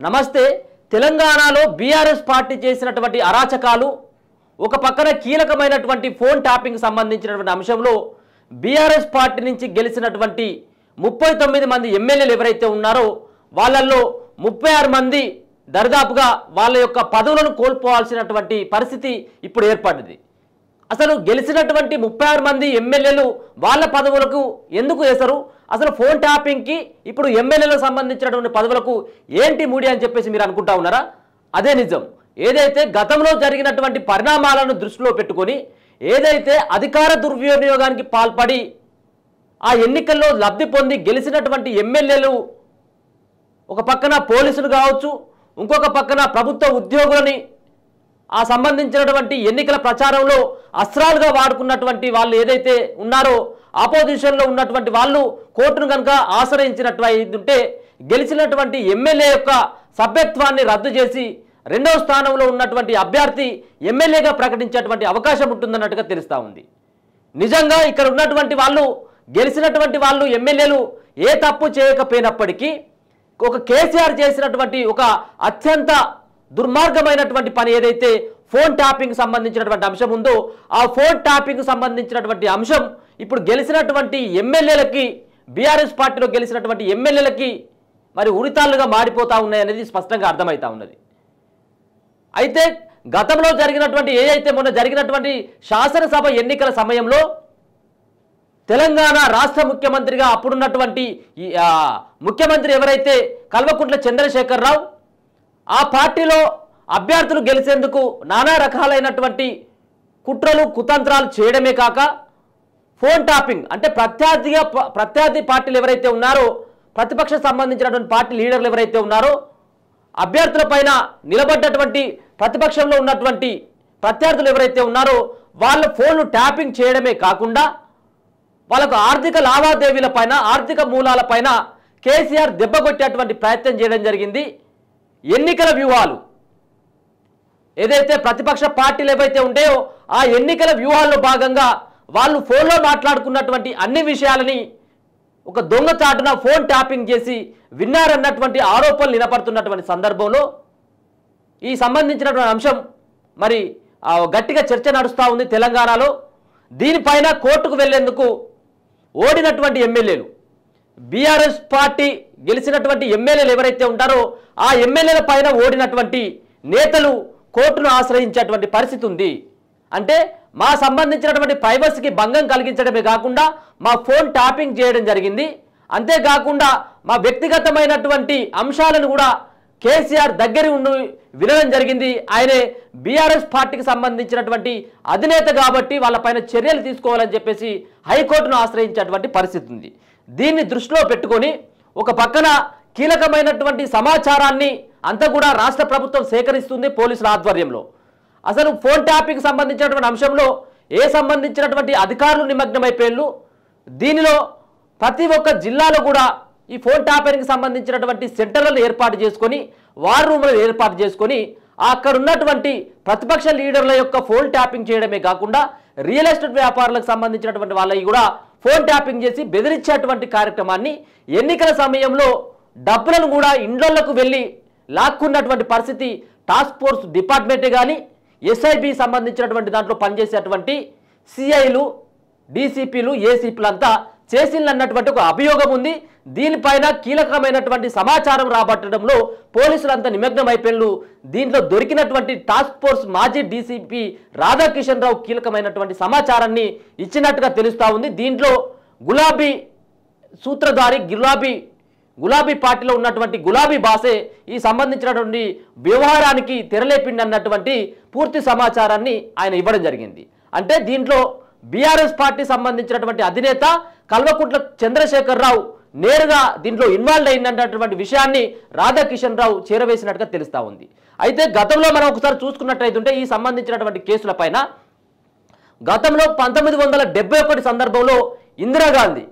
నమస్తే తెలంగాణలో BRS party చేసినటువంటి అరాచకాలు ఒక పక్కన కీలకమైనటువంటి ఫోన్ ట్యాపింగ్ సంబంధించినటువంటి అంశంలో బీఆర్ఎస్ పార్టీ నుంచి గెలిచినటువంటి 39 మంది ఎమ్మెల్యేలు ఎవరైతే ఉన్నారో వాళ్ళల్లో 36 మంది దర్దాపుగా వాళ్ళ యొక్క పదవులను కోల్పోవాల్సినటువంటి పరిస్థితి ఇప్పుడు ఏర్పడింది. అసలు గెలిచినటువంటి 36 మంది ఎమ్మెల్యేలు వాళ్ళ పదవులకు ఎందుకు వేశారు? అసలు ఫోన్ ట్యాపింగ్కి ఇప్పుడు ఎమ్మెల్యేలకు సంబంధించినటువంటి పదవులకు ఏంటి మూడి అని చెప్పేసి మీరు అనుకుంటా ఉన్నారా? అదే నిజం. ఏదైతే గతంలో జరిగినటువంటి పరిణామాలను దృష్టిలో పెట్టుకొని ఏదైతే అధికార దుర్వినియోగానికి పాల్పడి ఆ ఎన్నికల్లో లబ్ధి పొంది గెలిచినటువంటి ఎమ్మెల్యేలు ఒక పక్కన పోలీసులు కావచ్చు, ఇంకొక పక్కన ప్రభుత్వ ఉద్యోగులని ఆ సంబంధించినటువంటి ఎన్నికల ప్రచారంలో అస్త్రాలుగా వాడుకున్నటువంటి వాళ్ళు ఏదైతే ఉన్నారో ఆపోజిషన్లో ఉన్నటువంటి వాళ్ళు కోర్టును కనుక ఆశ్రయించినట్టు ఉంటే గెలిచినటువంటి ఎమ్మెల్యే యొక్క సభ్యత్వాన్ని రద్దు చేసి రెండవ స్థానంలో ఉన్నటువంటి అభ్యర్థి ఎమ్మెల్యేగా ప్రకటించేటువంటి అవకాశం ఉంటుందన్నట్టుగా తెలుస్తూ ఉంది. నిజంగా ఇక్కడ ఉన్నటువంటి వాళ్ళు గెలిచినటువంటి వాళ్ళు ఎమ్మెల్యేలు ఏ తప్పు చేయకపోయినప్పటికీ ఒక కేసీఆర్ చేసినటువంటి ఒక అత్యంత దుర్మార్గమైనటువంటి పని ఏదైతే ఫోన్ ట్యాపింగ్ సంబంధించినటువంటి అంశం ఉందో ఆ ఫోన్ ట్యాపింగ్ సంబంధించినటువంటి అంశం ఇప్పుడు గెలిచినటువంటి ఎమ్మెల్యేలకి బీఆర్ఎస్ పార్టీలో గెలిచినటువంటి ఎమ్మెల్యేలకి మరి ఉరితాళ్ళుగా మారిపోతూ ఉన్నాయనేది స్పష్టంగా అర్థమవుతా ఉన్నది. అయితే గతంలో జరిగినటువంటి ఏదైతే మొన్న జరిగినటువంటి శాసనసభ ఎన్నికల సమయంలో తెలంగాణ రాష్ట్ర ముఖ్యమంత్రిగా అప్పుడున్నటువంటి ముఖ్యమంత్రి ఎవరైతే కల్వకుంట్ల చంద్రశేఖరరావు ఆ పార్టీలో అభ్యర్థులు గెలిచేందుకు నానా రకాలైనటువంటి కుట్రలు కుతంత్రాలు చేయడమే కాక ఫోన్ ట్యాపింగ్ అంటే ప్రత్యర్థి పార్టీలు ఎవరైతే ఉన్నారో ప్రతిపక్ష సంబంధించినటువంటి పార్టీ లీడర్లు ఎవరైతే ఉన్నారో అభ్యర్థుల పైన నిలబడ్డటువంటి ప్రతిపక్షంలో ఉన్నటువంటి ప్రత్యర్థులు ఎవరైతే ఉన్నారో వాళ్ళ ఫోన్లు ట్యాపింగ్ చేయడమే కాకుండా వాళ్ళకు ఆర్థిక లావాదేవీల పైన ఆర్థిక మూలాల పైన కేసీఆర్ దెబ్బకొట్టేటువంటి ప్రయత్నం చేయడం జరిగింది. ఎన్నికల వ్యూహాలు ఏదైతే ప్రతిపక్ష పార్టీలు ఏవైతే ఉంటాయో ఆ ఎన్నికల వ్యూహాల్లో భాగంగా వాళ్ళు ఫోన్లో మాట్లాడుకున్నటువంటి అన్ని విషయాలని ఒక దొంగచాటున ఫోన్ ట్యాపింగ్ చేసి విన్నారన్నటువంటి ఆరోపణలు వినపడుతున్నటువంటి సందర్భంలో ఈ సంబంధించినటువంటి అంశం మరి గట్టిగా చర్చ నడుస్తూ ఉంది తెలంగాణలో. దీనిపైన కోర్టుకు వెళ్లేందుకు ఓడినటువంటి ఎమ్మెల్యేలు బీఆర్ఎస్ పార్టీ గెలిచినటువంటి ఎమ్మెల్యేలు ఎవరైతే ఉంటారో ఆ ఎమ్మెల్యేల పైన ఓడినటువంటి నేతలు కోర్టును ఆశ్రయించేటువంటి పరిస్థితి ఉంది. అంటే మా సంబంధించినటువంటి ప్రైవసీకి భంగం కలిగించడమే కాకుండా మా ఫోన్ ట్యాపింగ్ చేయడం జరిగింది, అంతేకాకుండా మా వ్యక్తిగతమైనటువంటి అంశాలను కూడా కేసీఆర్ దగ్గర ఉండి వినడం జరిగింది. ఆయనే బీఆర్ఎస్ పార్టీకి సంబంధించినటువంటి అధినేత కాబట్టి వాళ్ళపైన చర్యలు తీసుకోవాలని చెప్పేసి హైకోర్టును ఆశ్రయించేటువంటి పరిస్థితి ఉంది. దీన్ని దృష్టిలో పెట్టుకొని ఒక పక్కన కీలకమైనటువంటి సమాచారాన్ని అంతా కూడా రాష్ట్ర ప్రభుత్వం సేకరిస్తుంది పోలీసుల ఆధ్వర్యంలో. అసలు ఫోన్ ట్యాపింగ్ సంబంధించినటువంటి అంశంలో సంబంధించినటువంటి అధికారులు నిమగ్నమైపోయారు. దీనిలో ప్రతి ఒక్క జిల్లాలో కూడా ఈ ఫోన్ ట్యాపింగ్కి సంబంధించినటువంటి సెంటర్లను ఏర్పాటు చేసుకొని వార్ రూమ్లను ఏర్పాటు చేసుకొని అక్కడ ఉన్నటువంటి ప్రతిపక్ష లీడర్ల యొక్క ఫోన్ ట్యాపింగ్ చేయడమే కాకుండా రియల్ ఎస్టేట్ వ్యాపారులకు సంబంధించినటువంటి వాళ్ళకి కూడా ఫోన్ ట్యాపింగ్ చేసి బెదిరించేటువంటి కార్యక్రమాన్ని ఎన్నికల సమయంలో డబ్బులను కూడా ఇండ్లకు వెళ్ళి లాక్కున్నటువంటి పరిస్థితి టాస్క్ ఫోర్స్ డిపార్ట్మెంటే కానీ ఎస్ఐబి సంబంధించినటువంటి దాంట్లో పనిచేసేటువంటి సిఐలు డీసీపీలు ఏసీపీలు అంతా చేసిందన్నటువంటి ఒక అభియోగం ఉంది. దీనిపైన కీలకమైనటువంటి సమాచారం రాబట్టడంలో పోలీసులంతా నిమగ్నం అయిపోయారు. దీంట్లో దొరికినటువంటి టాస్క్ ఫోర్స్ మాజీ డీసీపీ రాధాకిషన్ రావు కీలకమైనటువంటి సమాచారాన్ని ఇచ్చినట్టుగా తెలుస్తూ ఉంది. దీంట్లో గులాబీ సూత్రధారి గులాబీ పార్టీలో ఉన్నటువంటి గులాబీ బాసే ఈ సంబంధించినటువంటి వ్యవహారానికి తెరలేపిండి అన్నటువంటి పూర్తి సమాచారాన్ని ఆయన ఇవ్వడం జరిగింది. అంటే దీంట్లో బీఆర్ఎస్ పార్టీ సంబంధించినటువంటి అధినేత కల్వకుంట్ల చంద్రశేఖరరావు నేరుగా దీంట్లో ఇన్వాల్వ్ అయినటువంటి విషయాన్ని రాధాకిషన్ రావు చేరవేసినట్టుగా తెలుస్తూ ఉంది. అయితే గతంలో మనం ఒకసారి చూసుకున్నట్లయితే ఈ సంబంధించినటువంటి కేసుల పైన గతంలో 1971 సందర్భంలో ఇందిరాగాంధీ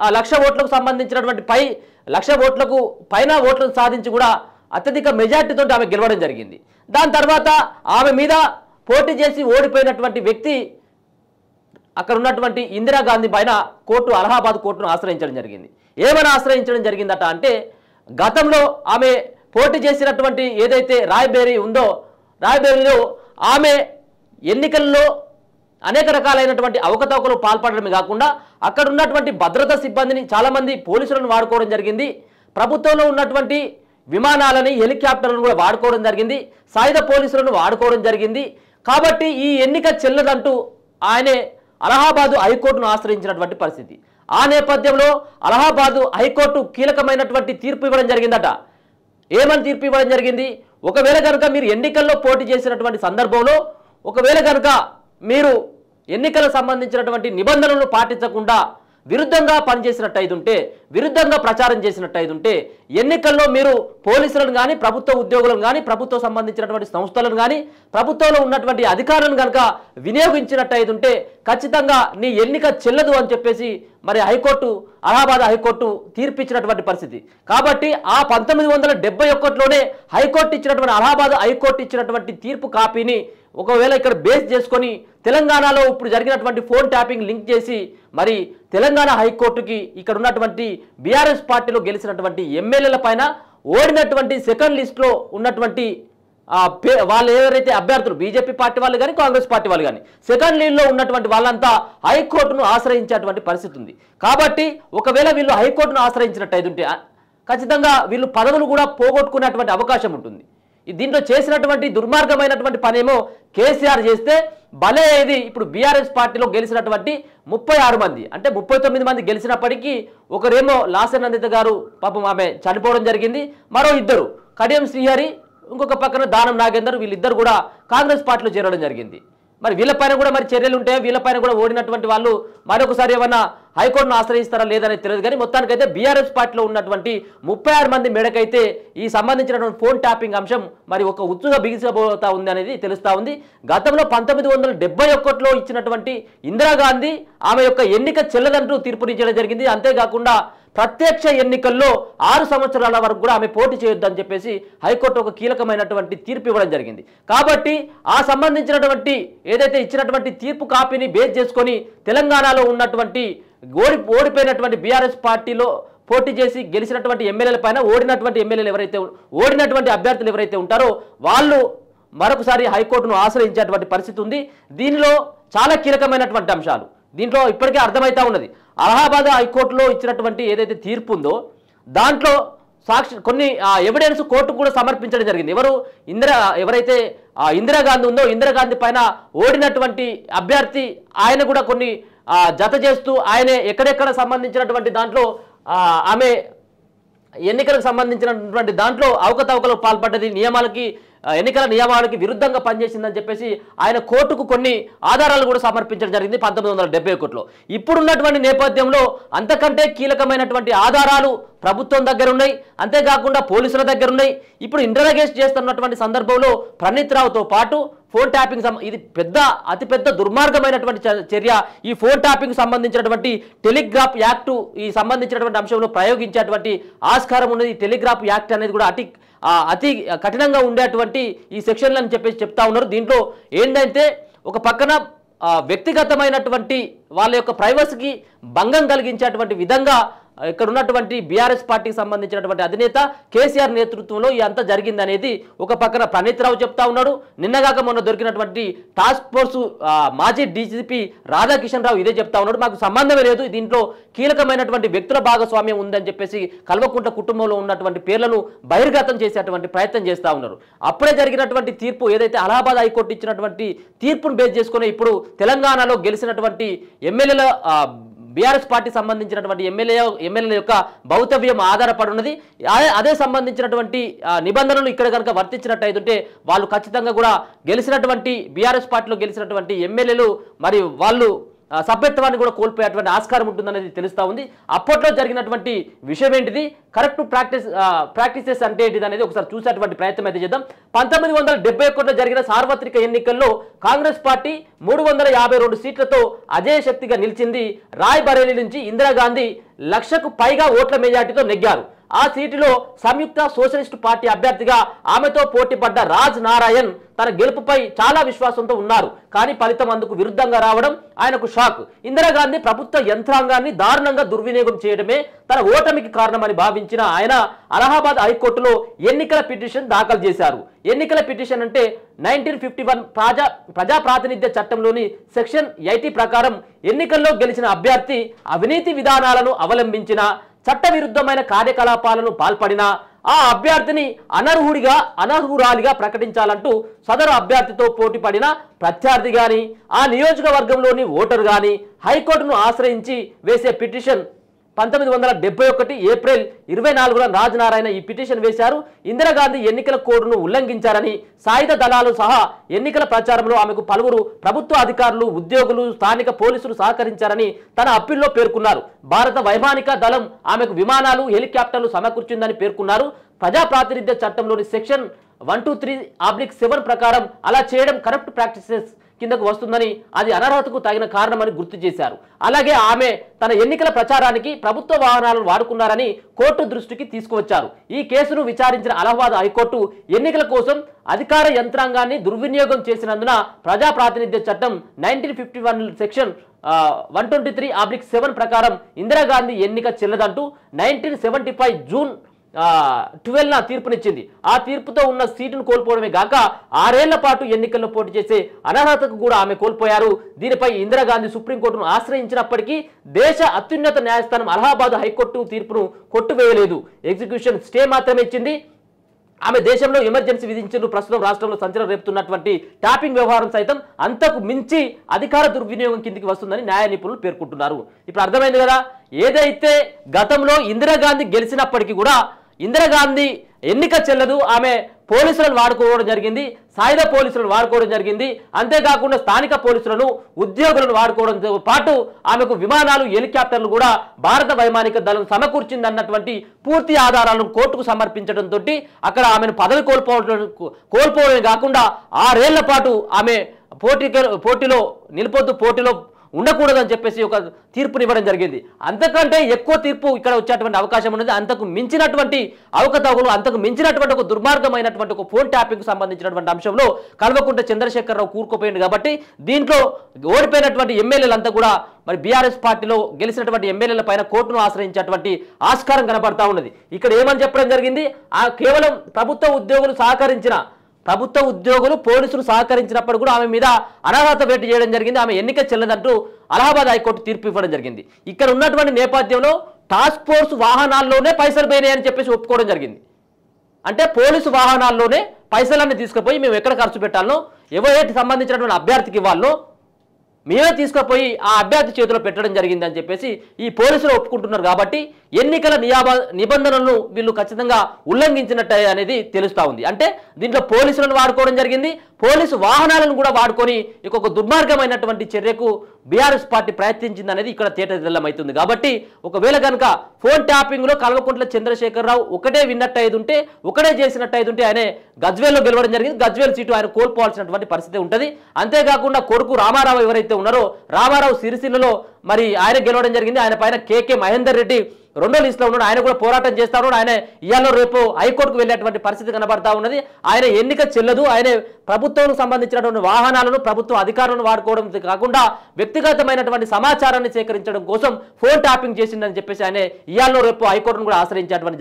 ఆ 1,00,000 ఓట్లకు సంబంధించినటువంటి 1,00,000 ఓట్లకు పైన ఓట్లను సాధించి కూడా అత్యధిక మెజార్టీతో ఆమె గెలవడం జరిగింది. దాని తర్వాత ఆమె మీద పోటీ చేసి ఓడిపోయినటువంటి వ్యక్తి అక్కడ ఉన్నటువంటి ఇందిరాగాంధీ పైన అలహాబాద్ కోర్టును ఆశ్రయించడం జరిగింది. ఏమని ఆశ్రయించడం జరిగిందట అంటే గతంలో ఆమె పోటీ చేసినటువంటి ఏదైతే రాయ్బేరీ ఉందో, రాయ్బేరీలో ఆమె ఎన్నికల్లో అనేక రకాలైనటువంటి అవకతవకలు పాల్పడడమే కాకుండా అక్కడ ఉన్నటువంటి భద్రతా సిబ్బందిని చాలామంది పోలీసులను వాడుకోవడం జరిగింది. ప్రభుత్వంలో ఉన్నటువంటి విమానాలని, హెలికాప్టర్లను కూడా వాడుకోవడం జరిగింది. సాయుధ పోలీసులను వాడుకోవడం జరిగింది. కాబట్టి ఈ ఎన్నిక చెల్లదంటూ ఆయనే అలహాబాదు హైకోర్టును ఆశ్రయించినటువంటి పరిస్థితి. ఆ నేపథ్యంలో అలహాబాదు హైకోర్టు కీలకమైనటువంటి తీర్పు ఇవ్వడం జరిగిందట. ఏమని తీర్పు ఇవ్వడం జరిగింది? ఒకవేళ కనుక మీరు ఎన్నికల్లో పోటీ చేసినటువంటి సందర్భంలో ఒకవేళ కనుక మీరు ఎన్నికలకు సంబంధించినటువంటి నిబంధనలను పాటించకుండా విరుద్ధంగా పనిచేసినట్టయితుంటే, విరుద్ధంగా ప్రచారం చేసినట్టయితుంటే ఎన్నికల్లో మీరు పోలీసులను కానీ, ప్రభుత్వ ఉద్యోగులను కానీ, ప్రభుత్వం సంబంధించినటువంటి సంస్థలను కానీ, ప్రభుత్వంలో ఉన్నటువంటి అధికారులను కనుక వినియోగించినట్టయితుంటే ఖచ్చితంగా నీ ఎన్నిక చెల్లదు అని చెప్పేసి మరి హైకోర్టు, అలహాబాద్ హైకోర్టు తీర్పిచ్చినటువంటి పరిస్థితి. కాబట్టి ఆ 1971లోనే హైకోర్టు ఇచ్చినటువంటి, అలహాబాద్ హైకోర్టు ఇచ్చినటువంటి తీర్పు కాపీని ఒకవేళ ఇక్కడ బేస్ చేసుకొని తెలంగాణలో ఇప్పుడు జరిగినటువంటి ఫోన్ ట్యాపింగ్ లింక్ చేసి మరి తెలంగాణ హైకోర్టుకి ఇక్కడ ఉన్నటువంటి బీఆర్ఎస్ పార్టీలో గెలిచినటువంటి ఎమ్మెల్యేల పైన ఓడినటువంటి సెకండ్ లిస్ట్లో ఉన్నటువంటి వాళ్ళు ఎవరైతే అభ్యర్థులు, బీజేపీ పార్టీ వాళ్ళు కానీ, కాంగ్రెస్ పార్టీ వాళ్ళు కానీ సెకండ్ లీడ్లో ఉన్నటువంటి వాళ్ళంతా హైకోర్టును ఆశ్రయించేటువంటి పరిస్థితి ఉంది. కాబట్టి ఒకవేళ వీళ్ళు హైకోర్టును ఆశ్రయించినట్టయితే ఖచ్చితంగా వీళ్ళు పదవులు కూడా పోగొట్టుకునేటువంటి అవకాశం ఉంటుంది. దీంట్లో చేసినటువంటి దుర్మార్గమైనటువంటి పనేమో కేసీఆర్ చేస్తే భలే ఇది. ఇప్పుడు బీఆర్ఎస్ పార్టీలో గెలిచినటువంటి 36 మంది, అంటే 39 మంది గెలిచినప్పటికీ ఒకరేమో లాసెనందిత గారు పాపం ఆమె చనిపోవడం జరిగింది. మరో ఇద్దరు కడియం శ్రీహరి, ఇంకొక పక్కన దానం నాగేందర్, వీళ్ళిద్దరు కూడా కాంగ్రెస్ పార్టీలో చేరడం జరిగింది. మరి వీళ్ళపైన కూడా మరి చర్యలు ఉంటాయా? వీళ్ళపైన కూడా ఓడినటువంటి వాళ్ళు మరొకసారి ఏమన్నా హైకోర్టును ఆశ్రయిస్తారా లేదనేది తెలియదు. కానీ మొత్తానికైతే బీఆర్ఎస్ పార్టీలో ఉన్నటువంటి 36 మంది మేడకైతే ఈ సంబంధించినటువంటి ఫోన్ ట్యాపింగ్ అంశం మరి ఒక ఉచ్చుగా బిగిసిపోతా ఉంది అనేది తెలుస్తూ ఉంది. గతంలో 1971లో ఇచ్చినటువంటి ఇందిరాగాంధీ ఆమె యొక్క ఎన్నిక చెల్లదంటూ తీర్పునిచ్చడం జరిగింది. అంతేకాకుండా ప్రత్యక్ష ఎన్నికల్లో 6 సంవత్సరాల వరకు కూడా ఆమె పోటీ చేయొద్దని చెప్పేసి హైకోర్టు ఒక కీలకమైనటువంటి తీర్పు ఇవ్వడం జరిగింది. కాబట్టి ఆ సంబంధించినటువంటి ఏదైతే ఇచ్చినటువంటి తీర్పు కాపీని బేస్ చేసుకొని తెలంగాణలో ఉన్నటువంటి ఓడిపోయినటువంటి బీఆర్ఎస్ పార్టీలో పోటీ చేసి గెలిచినటువంటి ఎమ్మెల్యేల పైన ఓడినటువంటి ఎమ్మెల్యేలు ఎవరైతే, ఓడినటువంటి అభ్యర్థులు ఎవరైతే ఉంటారో వాళ్ళు మరొకసారి హైకోర్టును ఆశ్రయించేటువంటి పరిస్థితి ఉంది. దీనిలో చాలా కీలకమైనటువంటి అంశాలు దీంట్లో ఇప్పటికే అర్థమవుతా ఉన్నది. అలహాబాద్ హైకోర్టులో ఇచ్చినటువంటి ఏదైతే తీర్పు ఉందో దాంట్లో సాక్షి కొన్ని ఎవిడెన్స్ కోర్టుకు కూడా సమర్పించడం జరిగింది. ఎవరైతే ఇందిరాగాంధీ ఉందో ఇందిరాగాంధీ పైన ఓడినటువంటి అభ్యర్థి ఆయన కూడా కొన్ని జత చేస్తూ ఆయన ఎక్కడెక్కడ సంబంధించినటువంటి దాంట్లో ఆమె ఎన్నికలకు సంబంధించినటువంటి దాంట్లో అవకతవకలు పాల్పడ్డది, ఎన్నికల నియమాలకి విరుద్ధంగా పనిచేసిందని చెప్పేసి ఆయన కోర్టుకు కొన్ని ఆధారాలు కూడా సమర్పించడం జరిగింది 1971లో. ఇప్పుడున్నటువంటి నేపథ్యంలో అంతకంటే కీలకమైనటువంటి ఆధారాలు ప్రభుత్వం దగ్గర ఉన్నాయి, అంతేకాకుండా పోలీసుల దగ్గర ఉన్నాయి. ఇప్పుడు ఇంటరాగేట్ చేస్తున్నటువంటి సందర్భంలో ప్రణీత్ రావుతో పాటు ఫోన్ ట్యాపింగ్ ఇది అతిపెద్ద దుర్మార్గమైనటువంటి చర్య. ఈ ఫోన్ ట్యాపింగ్ సంబంధించినటువంటి టెలిగ్రాఫ్ యాక్టు ఈ సంబంధించినటువంటి అంశంలో ప్రయోగించేటువంటి ఆస్కారం ఉన్నది. టెలిగ్రాఫ్ యాక్ట్ అనేది కూడా అతి కఠినంగా ఉండేటువంటి ఈ సెక్షన్లు అని చెప్పేసి చెప్తా ఉన్నారు. దీంట్లో ఏంటంటే ఒక పక్కన వ్యక్తిగతమైనటువంటి వాళ్ళ యొక్క ప్రైవసీకి భంగం కలిగించేటువంటి విధంగా ఇక్కడ ఉన్నటువంటి బీఆర్ఎస్ పార్టీకి సంబంధించినటువంటి అధినేత కేసీఆర్ నేతృత్వంలో ఈ అంతా జరిగిందనేది ఒక పక్కన ప్రణీత్ రావు చెప్తా ఉన్నాడు. నిన్నగాక మొన్న దొరికినటువంటి టాస్క్ ఫోర్సు మాజీ డీజీపీ రాధాకిషన్ రావు ఇదే చెప్తా ఉన్నాడు. మాకు సంబంధమే లేదు, దీంట్లో కీలకమైనటువంటి వ్యక్తుల భాగస్వామ్యం ఉందని చెప్పేసి కల్వకుంట్ల కుటుంబంలో ఉన్నటువంటి పేర్లను బహిర్గతం చేసేటువంటి ప్రయత్నం చేస్తూ ఉన్నారు. అప్పుడే జరిగినటువంటి తీర్పు ఏదైతే అలహాబాద్ హైకోర్టు ఇచ్చినటువంటి తీర్పును బేస్ చేసుకుని ఇప్పుడు తెలంగాణలో గెలిచినటువంటి ఎమ్మెల్యేల బీఆర్ఎస్ పార్టీ సంబంధించినటువంటి ఎమ్మెల్యేల యొక్క భౌతవ్యం ఆధారపడి ఉన్నది. అదే సంబంధించినటువంటి నిబంధనలు ఇక్కడ కనుక వర్తించినట్టయితే వాళ్ళు ఖచ్చితంగా కూడా గెలిచినటువంటి బీఆర్ఎస్ పార్టీలో గెలిచినటువంటి ఎమ్మెల్యేలు మరి వాళ్ళు సభ్యత్వాన్ని కూడా కోల్పోయేటువంటి ఆస్కారం ఉంటుందనేది తెలుస్తూ ఉంది. అప్పట్లో జరిగినటువంటి విషయం ఏంటిది, కరెక్ట్ ప్రాక్టీసెస్ అంటే ఏంటిది అనేది ఒకసారి చూసేటువంటి ప్రయత్నం అయితే చేద్దాం. 1971లో జరిగిన సార్వత్రిక ఎన్నికల్లో కాంగ్రెస్ పార్టీ 352 సీట్లతో అజేయ శక్తిగా నిలిచింది. రాయ్బరేలీ నుంచి ఇందిరాగాంధీ 1,00,000కు పైగా ఓట్ల మెజార్టీతో నెగ్గారు. ఆ సీటులో సంయుక్త సోషలిస్టు పార్టీ అభ్యర్థిగా ఆమెతో పోటీ పడ్డ రాజ్ నారాయణ్ తన గెలుపుపై చాలా విశ్వాసంతో ఉన్నారు. కానీ ఫలితం అందుకు విరుద్ధంగా రావడం ఆయనకు షాక్. ఇందిరాగాంధీ ప్రభుత్వ యంత్రాంగాన్ని దారుణంగా దుర్వినియోగం చేయడమే తన ఓటమికి కారణమని భావించిన ఆయన అలహాబాద్ హైకోర్టులో ఎన్నికల పిటిషన్ దాఖలు చేశారు. ఎన్నికల పిటిషన్ అంటే 1951 ప్రజా ప్రాతినిధ్య చట్టంలోని సెక్షన్ 80 ప్రకారం ఎన్నికల్లో గెలిచిన అభ్యర్థి అవినీతి విధానాలను అవలంబించిన, చట్టవిరుద్ధమైన కార్యకలాపాలను పాల్పడిన ఆ అభ్యర్థిని అనర్హురాలిగా ప్రకటించాలంటూ సదరు అభ్యర్థితో పోటీ పడిన ప్రత్యర్థి గాని ఆ నియోజకవర్గంలోని ఓటరు గాని హైకోర్టును ఆశ్రయించి వేసే పిటిషన్ 1971 ఏప్రిల్ 24న రాజనారాయణ ఈ పిటిషన్ వేశారు. ఇందిరాగాంధీ ఎన్నికల కోడ్ను ఉల్లంఘించారని, సాయుధ దళాలు సహా ఎన్నికల ప్రచారంలో ఆమెకు పలువురు ప్రభుత్వ అధికారులు, ఉద్యోగులు, స్థానిక పోలీసులు సహకరించారని తన అప్పీల్లో పేర్కొన్నారు. భారత వైమానిక దళం ఆమెకు విమానాలు, హెలికాప్టర్లు సమకూర్చిందని పేర్కొన్నారు. ప్రజా ప్రాతినిధ్య చట్టంలోని సెక్షన్ 123/7 ప్రకారం అలా చేయడం కరప్ట్ ప్రాక్టీసెస్ కిందకు వస్తుందని, అది అనర్హతకు తగిన కారణమని గుర్తు చేశారు. అలాగే ఆమె తన ఎన్నికల ప్రచారానికి ప్రభుత్వ వాహనాలను వాడుకున్నారని కోర్టు దృష్టికి తీసుకువచ్చారు. ఈ కేసును విచారించిన అలహాబాద్ హైకోర్టు ఎన్నికల కోసం అధికార యంత్రాంగాన్ని దుర్వినియోగం చేసినందున ప్రజా ప్రాతినిధ్య చట్టం 1951 సెక్షన్ 123/7 ప్రకారం ఇందిరాగాంధీ ఎన్నిక చెల్లదంటూ 1975 జూన్ 12న తీర్పునిచ్చింది. ఆ తీర్పుతో ఉన్న సీటును కోల్పోవడమే గాక 6 ఏళ్ల పాటు ఎన్నికల్లో పోటీ చేసే అనర్హతకు కూడా ఆమె కోల్పోయారు. దీనిపై ఇందిరాగాంధీ సుప్రీంకోర్టును ఆశ్రయించినప్పటికీ దేశ అత్యున్నత న్యాయస్థానం అలహాబాద్ హైకోర్టు తీర్పును కొట్టువేయలేదు. ఎగ్జిక్యూషన్ స్టే మాత్రమే ఇచ్చింది. ఆమె దేశంలో ఎమర్జెన్సీ విధించిన ప్రస్తుతం రాష్ట్రంలో సంచలనం రేపుతున్నటువంటి ట్యాపింగ్ వ్యవహారం సైతం అంతకు మించి అధికార దుర్వినియోగం కిందికి వస్తుందని న్యాయ నిపుణులు పేర్కొంటున్నారు. ఇప్పుడు అర్థమైంది కదా, ఏదైతే గతంలో ఇందిరాగాంధీ గెలిచినప్పటికీ కూడా ఇందిరాగాంధీ ఎన్నిక చెల్లదు, ఆమె పోలీసులను వాడుకోవడం జరిగింది, సాయుధ పోలీసులను వాడుకోవడం జరిగింది, అంతేకాకుండా స్థానిక పోలీసులను, ఉద్యోగులను వాడుకోవడంతో పాటు ఆమెకు విమానాలు, హెలికాప్టర్లు కూడా భారత వైమానిక దళం సమకూర్చిందన్నటువంటి పూర్తి ఆధారాలను కోర్టుకు సమర్పించడంతో అక్కడ ఆమెను పదవి కోల్పోవడమే కాకుండా 6 ఏళ్ల పాటు ఆమె పోటీలో ఉండకూడదని చెప్పేసి ఒక తీర్పునివ్వడం జరిగింది. అంతకంటే ఎక్కువ తీర్పు ఇక్కడ వచ్చేటువంటి అవకాశం ఉన్నది. అంతకు మించినటువంటి అవకతవకలు, అంతకు మించినటువంటి ఒక దుర్మార్గమైనటువంటి ఒక ఫోన్ ట్యాపింగ్ సంబంధించినటువంటి అంశంలో కల్వకుంట్ల చంద్రశేఖరరావు కూరుకుపోయింది. కాబట్టి దీంట్లో ఓడిపోయినటువంటి ఎమ్మెల్యేలంతా కూడా మరి బీఆర్ఎస్ పార్టీలో గెలిచినటువంటి ఎమ్మెల్యేల పైన కోర్టును ఆశ్రయించేటువంటి ఆస్కారం కనబడతా ఉన్నది. ఇక్కడ ఏమని చెప్పడం జరిగింది, కేవలం ప్రభుత్వ ఉద్యోగులు పోలీసులు సహకరించినప్పుడు కూడా ఆమె మీద అనర్హత వేటు చేయడం జరిగింది. ఆమె ఎన్నిక చెల్లదంటూ అలహాబాద్ హైకోర్టు తీర్పు ఇవ్వడం జరిగింది. ఇక్కడ ఉన్నటువంటి నేపథ్యంలో టాస్క్ ఫోర్స్ వాహనాల్లోనే పైసలు పోయినాయని చెప్పేసి ఒప్పుకోవడం జరిగింది. అంటే పోలీసు వాహనాల్లోనే పైసలన్నీ తీసుకుపోయి మేము ఎక్కడ ఖర్చు పెట్టాలనో, ఎవరికి సంబంధించినటువంటి అభ్యర్థికి ఇవ్వాలనో మేమే తీసుకుపోయి ఆ అభ్యర్థి చేతిలో పెట్టడం జరిగింది అని చెప్పేసి ఈ పోలీసులు ఒప్పుకుంటున్నారు. కాబట్టి ఎన్నికల నిబంధనలను వీళ్ళు ఖచ్చితంగా ఉల్లంఘించినట్టు అనేది తెలుస్తూ ఉంది. అంటే దీంట్లో పోలీసులను వాడుకోవడం జరిగింది, పోలీసు వాహనాలను కూడా వాడుకొని ఇంకొక దుర్మార్గమైనటువంటి చర్యకు బీఆర్ఎస్ పార్టీ ప్రయత్నించింది అనేది ఇక్కడ తేటతెల్లమవుతుంది. కాబట్టి ఒకవేళ కనుక ఫోన్ ట్యాపింగ్లో కల్వకుంట్ల చంద్రశేఖరరావు ఒకటే విన్నట్టు ఉంటే, ఒకటే చేసినట్టు ఉంటే ఆయన గజ్వేల్లో గెలవడం జరిగింది. గజ్వేల్ సీటు ఆయన కోల్పోవాల్సినటువంటి పరిస్థితి ఉంటుంది. అంతేకాకుండా కొడుకు రామారావు ఎవరైతే ఉన్నారో, రామారావు సిరిసిల్లలో మరి ఆయన గెలవడం జరిగింది. ఆయన పైన కేకే మహేందర్ రెడ్డి 2వ లిస్టులో ఉన్నాడు. ఆయన కూడా పోరాటం చేస్తా ఉన్నాడు. ఆయన ఇవాళ రేపు హైకోర్టుకు వెళ్ళేటువంటి పరిస్థితి కనబడతా ఉన్నది. ఆయన ఎన్నిక చెల్లదు, ఆయన ప్రభుత్వానికి సంబంధించినటువంటి వాహనాలను, ప్రభుత్వ అధికారులను వాడుకోవడం కాకుండా వ్యక్తిగతమైనటువంటి సమాచారాన్ని సేకరించడం కోసం ఫోన్ ట్యాపింగ్ చేసిందని చెప్పేసి ఆయన ఇవాళ రేపు హైకోర్టును కూడా ఆశ్రయించేటువంటి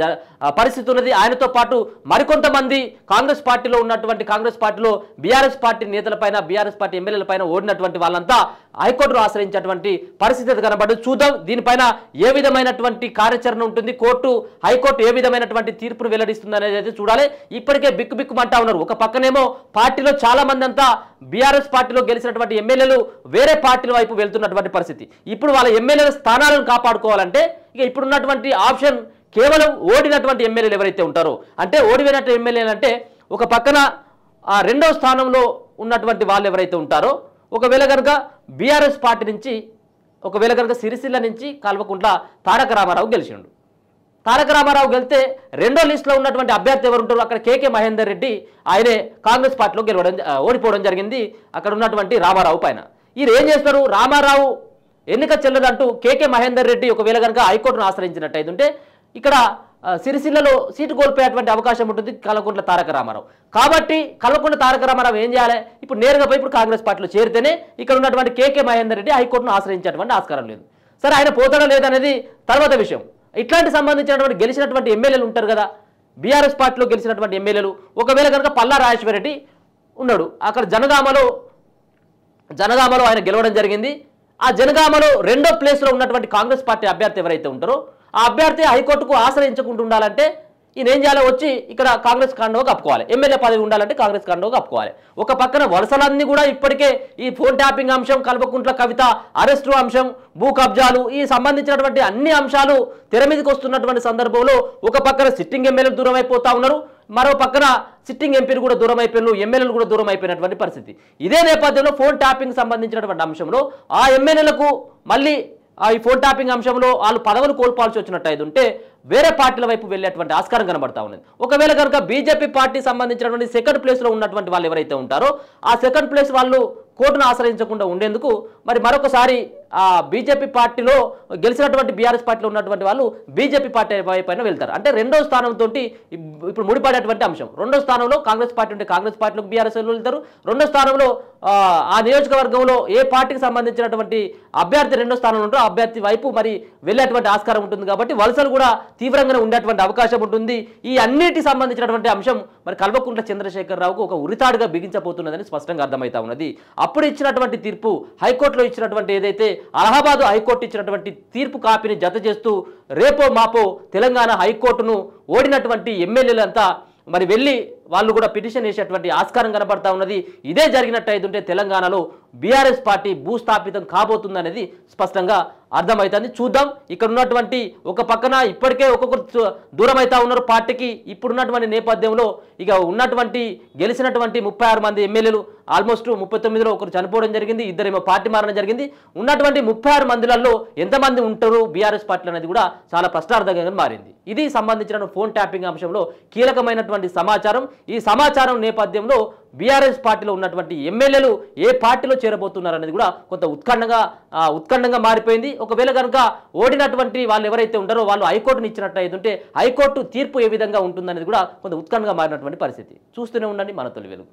పరిస్థితి ఉన్నది. ఆయనతో పాటు మరికొంతమంది కాంగ్రెస్ పార్టీలో బీఆర్ఎస్ పార్టీ నేతలపైన, బీఆర్ఎస్ పార్టీ ఎమ్మెల్యేల పైన ఓడినటువంటి వాళ్ళంతా హైకోర్టును ఆశ్రయించేటువంటి పరిస్థితి కనబడదు. చూద్దాం దీనిపైన ఏ విధమైనటువంటి కార్యాచరణ ఉంటుంది, హైకోర్టు ఏ విధమైనటువంటి తీర్పును వెల్లడిస్తుంది అనేది అయితే చూడాలి. ఇప్పటికే బిక్కుమంటా ఉన్నారు. ఒక పక్కనేమో పార్టీలో చాలా మంది అంతా బీఆర్ఎస్ పార్టీలో గెలిచినటువంటి ఎమ్మెల్యేలు వేరే పార్టీల వైపు వెళ్తున్నటువంటి పరిస్థితి. ఇప్పుడు వాళ్ళ ఎమ్మెల్యేల స్థానాలను కాపాడుకోవాలంటే ఇక ఇప్పుడున్నటువంటి ఆప్షన్ కేవలం ఓడినటువంటి ఎమ్మెల్యేలు ఎవరైతే ఉంటారో, అంటే ఓడిపోయినటువంటి ఎమ్మెల్యేలు అంటే ఒక పక్కన 2వ స్థానంలో ఉన్నటువంటి వాళ్ళు ఎవరైతే ఉంటారో, ఒకవేళ కనుక బీఆర్ఎస్ పార్టీ నుంచి, ఒకవేళ కనుక సిరిసిల్ల నుంచి కల్వకుంట్ల తారక రామారావు గెలిచిండు. తారక రామారావు గెలిస్తే 2వ లిస్టులో ఉన్నటువంటి అభ్యర్థి ఎవరు ఉంటారో అక్కడ కేకే మహేందర్ రెడ్డి ఆయనే కాంగ్రెస్ పార్టీలో ఓడిపోవడం జరిగింది అక్కడ ఉన్నటువంటి రామారావు పైన. వీరు ఏం చేస్తారు, రామారావు ఎన్నిక చెల్లదంటూ కేకే మహేందర్ రెడ్డి ఒకవేళ కనుక హైకోర్టును ఆశ్రయించినట్టయితే ఇక్కడ సిరిసిల్లలో సీటు కోల్పోయేటువంటి అవకాశం ఉంటుంది కల్వకుంట్ల తారక రామారావు. కాబట్టి కల్వకుంట్ల తారక రామారావు ఏం చేయాలి? ఇప్పుడు నేరుగా పోయి ఇప్పుడు కాంగ్రెస్ పార్టీలో చేరితేనే ఇక్కడ ఉన్నటువంటి కేకే మహేందర్ రెడ్డి హైకోర్టును ఆశ్రయించేటువంటి ఆస్కారం లేదు. సరే, ఆయన పోతాడా లేదనేది తర్వాత విషయం. ఇట్లాంటి సంబంధించినటువంటి గెలిచినటువంటి ఎమ్మెల్యేలు ఉంటారు కదా, బీఆర్ఎస్ పార్టీలో గెలిచినటువంటి ఎమ్మెల్యేలు. ఒకవేళ కనుక పల్లా రాజేశ్వర రెడ్డి ఉన్నాడు, అక్కడ జనగామలో ఆయన గెలవడం జరిగింది. ఆ జనగామలో రెండో ప్లేస్లో ఉన్నటువంటి కాంగ్రెస్ పార్టీ అభ్యర్థి ఎవరైతే ఉంటారో ఆ అభ్యర్థి హైకోర్టుకు ఆశ్రయించకుండా ఉండాలంటే ఈయన ఏం చేయాలో వచ్చి ఇక్కడ కాంగ్రెస్ కాండోగా కప్పుకోవాలి. ఎమ్మెల్యే పదవి ఉండాలంటే కాంగ్రెస్ కాండోగా కప్పుకోవాలి. ఒక పక్కన వలసలన్నీ కూడా ఇప్పటికే ఈ ఫోన్ ట్యాపింగ్ అంశం, కల్వకుంట్ల కవిత అరెస్టు అంశం, భూ కబ్జాలు, ఈ సంబంధించినటువంటి అన్ని అంశాలు తెర మీదకి వస్తున్నటువంటి సందర్భంలో ఒక పక్కన సిట్టింగ్ ఎమ్మెల్యేలు దూరం అయిపోతా ఉన్నారు, మరో పక్కన సిట్టింగ్ ఎంపీలు కూడా దూరం అయిపోయినారు, ఎమ్మెల్యేలు కూడా దూరం అయిపోయినటువంటి పరిస్థితి. ఇదే నేపథ్యంలో ఫోన్ ట్యాపింగ్ సంబంధించినటువంటి అంశంలో ఆ ఎమ్మెల్యేలకు మళ్ళీ ఈ ఫోన్ ట్యాపింగ్ అంశంలో వాళ్ళు పదవులు కోల్పోవాల్సి వచ్చినట్టు ఉంటే వేరే పార్టీల వైపు వెళ్ళేటువంటి ఆస్కారం కనబడతా ఉన్నది. ఒకవేళ కనుక బీజేపీ పార్టీ సంబంధించినటువంటి సెకండ్ ప్లేస్లో ఉన్నటువంటి వాళ్ళు ఎవరైతే ఉంటారో ఆ సెకండ్ ప్లేస్ వాళ్ళు కోర్టును ఆశ్రయించకుండా ఉండేందుకు మరి మరొకసారి ఆ బీజేపీ పార్టీలో గెలిచినటువంటి బీఆర్ఎస్ పార్టీలో ఉన్నటువంటి వాళ్ళు బీజేపీ పార్టీ పైన వెళ్తారు. అంటే రెండో స్థానంతో ఇప్పుడు ముడిపడేటువంటి అంశం. రెండో స్థానంలో కాంగ్రెస్ పార్టీ ఉంటే కాంగ్రెస్ పార్టీలోకి బీఆర్ఎస్ వెళ్తారు. రెండో స్థానంలో ఆ నియోజకవర్గంలో ఏ పార్టీకి సంబంధించినటువంటి అభ్యర్థి రెండో స్థానంలో ఉంటారో అభ్యర్థి వైపు మరి వెళ్ళేటువంటి ఆస్కారం ఉంటుంది. కాబట్టి వలసలు కూడా తీవ్రంగానే ఉండేటువంటి అవకాశం ఉంటుంది. ఈ అన్నిటికి సంబంధించినటువంటి అంశం మరి కల్వకుంట్ల చంద్రశేఖరరావుకు ఒక ఉరితాడుగా బిగించబోతున్నదని స్పష్టంగా అర్థమవుతా ఉన్నది. అప్పుడు ఇచ్చినటువంటి తీర్పు, హైకోర్టులో ఇచ్చినటువంటి ఏదైతే అలహాబాద్ హైకోర్టు ఇచ్చినటువంటి తీర్పు కాపీని జత చేస్తూ రేపో మాపో తెలంగాణ హైకోర్టును ఓడినటువంటి ఎమ్మెల్యేలంతా మరి వెళ్ళి వాళ్ళు కూడా పిటిషన్ వేసేటువంటి ఆస్కారం కనబడతా ఉన్నది. ఇదే జరిగినట్టయితుంటే తెలంగాణలో బీఆర్ఎస్ పార్టీ భూస్థాపితం కాబోతుందనేది స్పష్టంగా అర్థమవుతుంది. చూద్దాం. ఇక్కడ ఉన్నటువంటి ఒక పక్కన ఇప్పటికే ఒక్కొక్కరు దూరం అవుతా ఉన్నారు పార్టీకి. ఇప్పుడున్నటువంటి నేపథ్యంలో ఇక ఉన్నటువంటి గెలిచినటువంటి 36 మంది ఎమ్మెల్యేలు ఆల్మోస్ట్ 39లో ఒకరు చనిపోవడం జరిగింది, ఇద్దరేమో పార్టీ మారడం జరిగింది. ఉన్నటువంటి 36 మందిలలో ఎంతమంది ఉంటారు బీఆర్ఎస్ పార్టీలు అనేది కూడా చాలా ప్రశ్నార్థకంగా మారింది. ఇది సంబంధించిన ఫోన్ ట్యాపింగ్ అంశంలో కీలకమైనటువంటి సమాచారం. ఈ సమాచారం నేపథ్యంలో బీఆర్ఎస్ పార్టీలో ఉన్నటువంటి ఎమ్మెల్యేలు ఏ పార్టీలో చేరబోతున్నారు అనేది కూడా కొంత ఉత్కంఠంగా మారిపోయింది. ఒకవేళ కనుక ఓడినటువంటి వాళ్ళు ఎవరైతే ఉంటారో వాళ్ళు హైకోర్టుని ఇచ్చినట్టయితే హైకోర్టు తీర్పు ఏ విధంగా ఉంటుందనేది కూడా కొంత ఉత్కంఠంగా మారినటువంటి పరిస్థితి. చూస్తూనే ఉండండి మన తొలి వెలుగు.